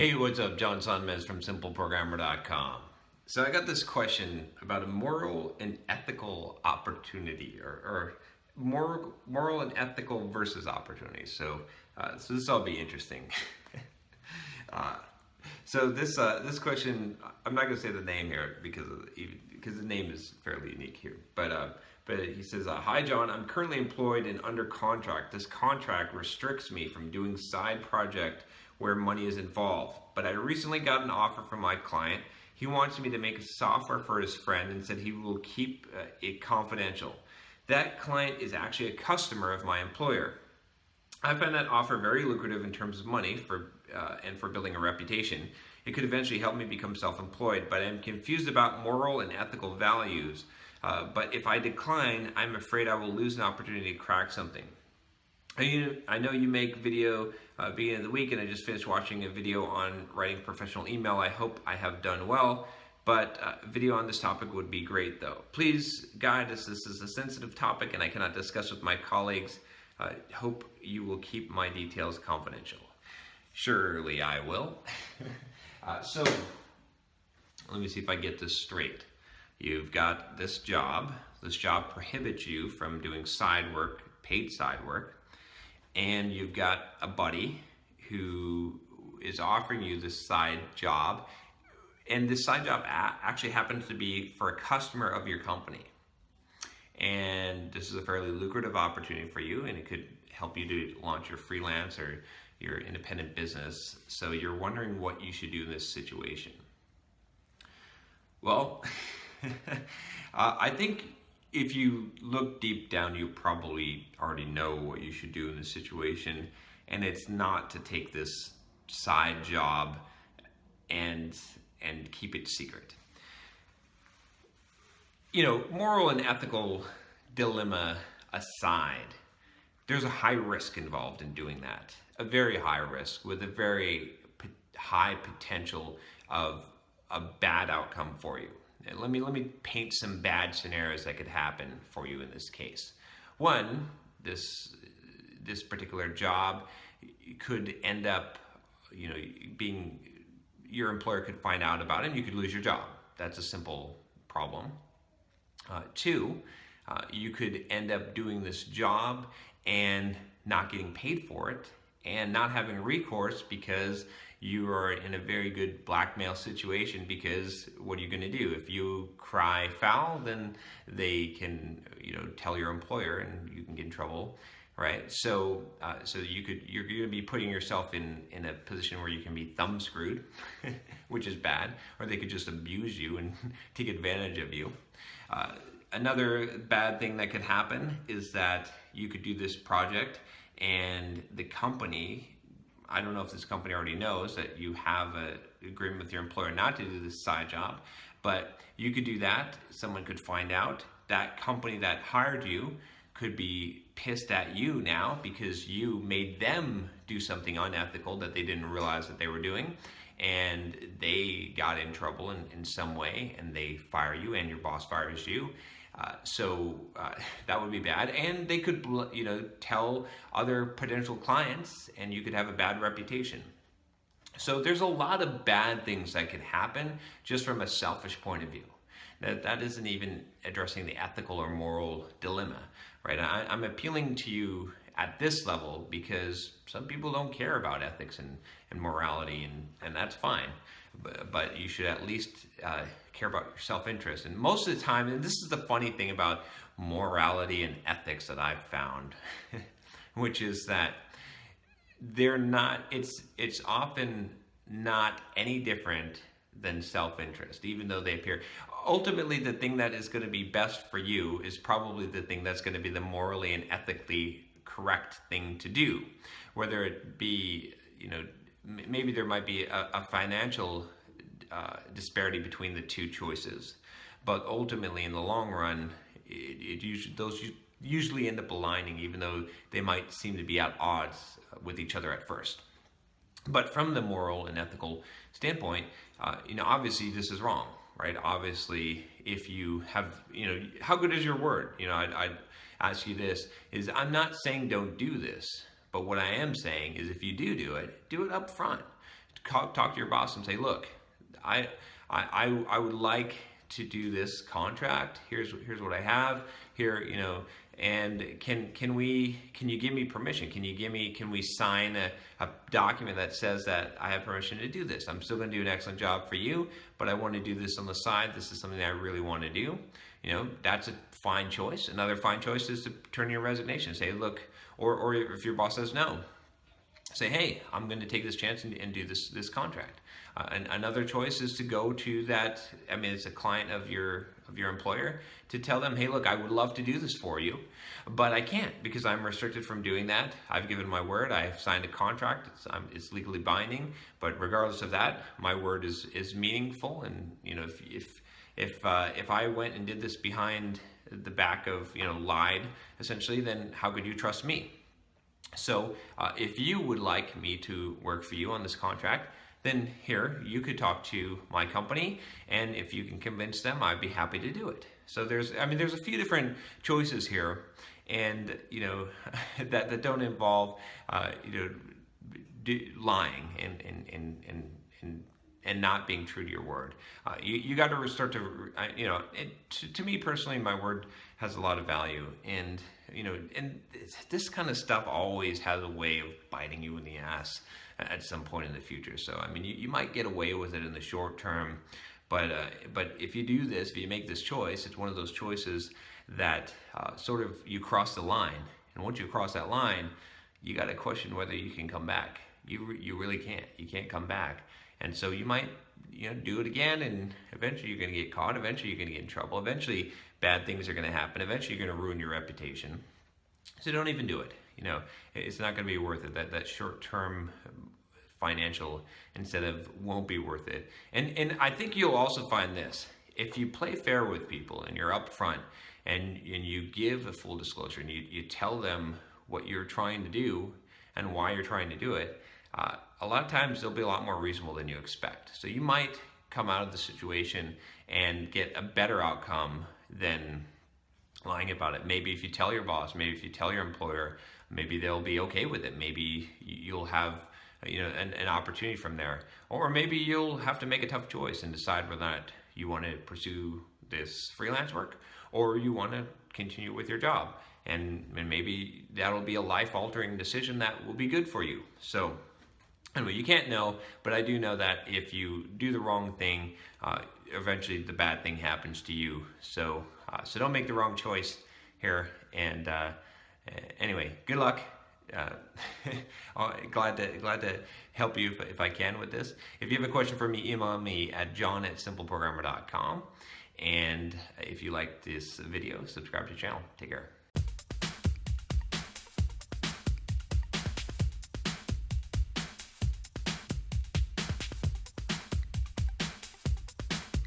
Hey, what's up? John Sonmez from SimpleProgrammer.com. So I got this question about a moral and ethical opportunity, or moral and ethical versus opportunity. So this will be interesting. uh, so this question, I'm not going to say the name here because the name is fairly unique here. But he says, "Hi John, I'm currently employed and under contract. This contract restricts me from doing side project where money is involved. But I recently got an offer from my client. He wants me to make a software for his friend and said he will keep it confidential. That client is actually a customer of my employer. I find that offer very lucrative in terms of money and for building a reputation. It could eventually help me become self-employed, but I'm confused about moral and ethical values. But if I decline, I'm afraid I will lose an opportunity to crack something. I know you make video beginning of the week, and I just finished watching a video on writing professional email. I hope I have done well, but video on this topic would be great though. Please guide us. This is a sensitive topic and I cannot discuss with my colleagues. Hope you will keep my details confidential." Surely I will. So let me see if I get this straight. You've got this job. This job prohibits you from doing side work, paid side work. And you've got a buddy who is offering you this side job, and this side job actually happens to be for a customer of your company. And this is a fairly lucrative opportunity for you, and it could help you to launch your freelance or your independent business. So you're wondering what you should do in this situation. Well, I think if you look deep down, you probably already know what you should do in this situation, and it's not to take this side job and keep it secret. You know, moral and ethical dilemma aside, there's a high risk involved in doing that. A very high risk with a very high potential of a bad outcome for you. Let me paint some bad scenarios that could happen for you in this case. One, this particular job could end up, being, your employer could find out about it and you could lose your job. That's a simple problem. Two, you could end up doing this job and not getting paid for it and not having recourse because you are in a very good blackmail situation, because what are you going to do? If you cry foul, then they can, tell your employer and you can get in trouble, right? So you're going to be putting yourself in a position where you can be thumb screwed, which is bad, or they could just abuse you and take advantage of you. Another bad thing that could happen is that you could do this project and the company, I don't know if this company already knows that you have an agreement with your employer not to do this side job, but you could do that. Someone could find out. That company that hired you could be pissed at you now because you made them do something unethical that they didn't realize that they were doing, and they got in trouble in some way, and they fire you and your boss fires you. So that would be bad, and they could, tell other potential clients, and you could have a bad reputation. So there's a lot of bad things that could happen just from a selfish point of view. That isn't even addressing the ethical or moral dilemma, right? I'm appealing to you at this level because some people don't care about ethics and morality, and that's fine. But you should at least care about your self-interest. And most of the time, and this is the funny thing about morality and ethics that I've found, which is that it's often not any different than self-interest, even though they appear. Ultimately, the thing that is going to be best for you is probably the thing that's going to be the morally and ethically correct thing to do, whether it be, maybe there might be a financial disparity between the two choices, but ultimately in the long run, those usually end up aligning, even though they might seem to be at odds with each other at first. But from the moral and ethical standpoint, obviously this is wrong, right? Obviously, if you have, how good is your word? I'd ask you this, is I'm not saying don't do this, but what I am saying is if you do it up front. talk to your boss and say, look, I would like to do this contract. Here's what I have here, and can you give me permission? Can we sign a document that says that I have permission to do this? I'm still going to do an excellent job for you, but I want to do this on the side. This is something that I really want to do. That's a fine choice. Another fine choice is to turn in your resignation. Say, look, or if your boss says no, say, hey, I'm going to take this chance and do this contract. And another choice is to go to that. I mean, it's a client of your employer, to tell them, hey, look, I would love to do this for you, but I can't because I'm restricted from doing that. I've given my word. I've signed a contract. It's legally binding. But regardless of that, my word is meaningful. And if I went and did this behind the back of lied essentially, then how could you trust me? So if you would like me to work for you on this contract, then here, you could talk to my company, and if you can convince them, I'd be happy to do it. So there's a few different choices here, and that don't involve lying and not being true to your word. You got to start to me personally, my word has a lot of value, and this kind of stuff always has a way of biting you in the ass at some point in the future. So I mean, you might get away with it in the short term, but if you do this, if you make this choice, it's one of those choices that sort of you cross the line, and once you cross that line, you got to question whether you can come back. You really can't. You can't come back. And so you might do it again, and eventually you're going to get caught. Eventually you're going to get in trouble. Eventually bad things are going to happen. Eventually you're going to ruin your reputation. So don't even do it. It's not going to be worth it. That short-term financial incentive won't be worth it. And I think you'll also find this: if you play fair with people and you're upfront and you give a full disclosure and you tell them what you're trying to do and why you're trying to do it, a lot of times they'll be a lot more reasonable than you expect. So you might come out of the situation and get a better outcome than lying about it. Maybe if you tell your boss, maybe if you tell your employer, maybe they'll be okay with it. Maybe you'll have an opportunity from there. Or maybe you'll have to make a tough choice and decide whether or not you want to pursue this freelance work or you want to continue with your job. And maybe that'll be a life-altering decision that will be good for you. So anyway, you can't know, but I do know that if you do the wrong thing, eventually the bad thing happens to you. So don't make the wrong choice here. And anyway, good luck. Glad to help you if I can with this. If you have a question for me, email me at john@simpleprogrammer.com. And if you like this video, subscribe to the channel. Take care.